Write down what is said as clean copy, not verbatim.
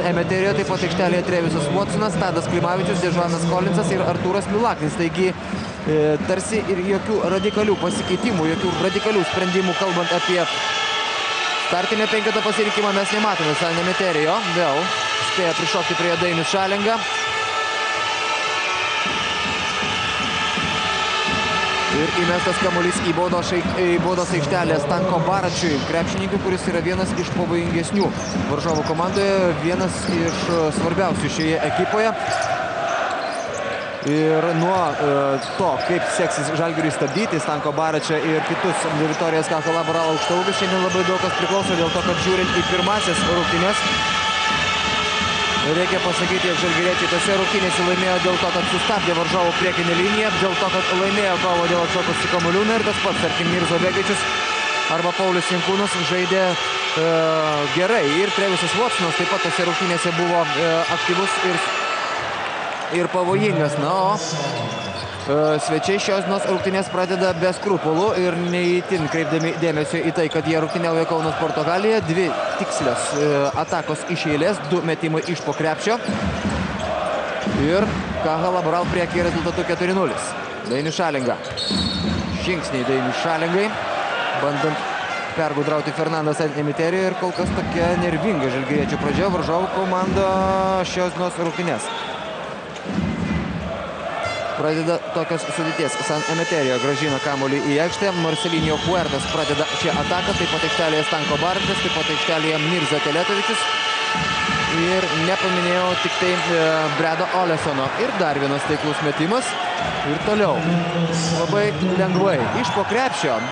Emeterijo, taip pat aikštelėje Trevisas Watsonas, Tadas Klimavičius, Dežuanas Kolinsas ir Artūras Milaknis. Taigi tarsi ir jokių radikalių pasikeitimų, jokių radikalių sprendimų, kalbant apie startinio penketo pasirinkimą, mes nematome. San Emeterijo vėl spėja prišokti prie Dainius Šalenga. Ir įmestas kamuolys į baudos aikštelę Stanko Baračiui, krepšininkui, kuris yra vienas iš pavojingesnių varžovų komandoje, vienas iš svarbiausių šioje ekipoje. Ir nuo to, kaip seksis Žalgiriui stabdyti Stanko Baračią ir kitus Vitorijos Kacho Laboralo aukštaūgius, šiandien labai daug kas priklauso, dėl to, kad žiūrint į pirmasias rungtynes, reikia pasakyti, jog žalgiriečiai tose rungtynėse laimėjo dėl to, kad sustabdė varžovų priekinę liniją, dėl to, kad laimėjo kovą dėl atšokusių kamuolių. Ir tas pats, tarkim, Mirzo Begičius arba Paulius Jankūnas žaidė gerai. Ir Trevisas Watsonas taip pat tose rungtynėse buvo aktyvus ir pavojingas. Na, o svečiai šios dienos rungtynės pradeda be skrupulų ir neįtin kreipdami dėmesio į tai, kad jie rungtyniauja Kauno Sporto halėje. Dvi tikslios atakos iš eilės, 2 metimai iš po krepšio. Ir Kaha Laboral priekį rezultatu 4-0. Dainius Šalenga. Žingsniai Dainius Šalengai, bandant pergudrauti Fernandą San Emeterijo, ir kol kas tokia nervinga žalgiriečių pradžia. Varžovų komanda šios dienos rungtynės pradeda tokios sudėties. San Emeterijo grąžina kamuolį į aikštę. Marcelinho Huertas pradeda šią ataką. Taip pat aikštelėje Stanko Baračius, taip pat aikštelėje Mirza Teletovičius. Ir nepaminėjau tik tai Bredo Olesono. Ir dar vienas taiklus metimas. Ir toliau labai lengvai iš po krepšio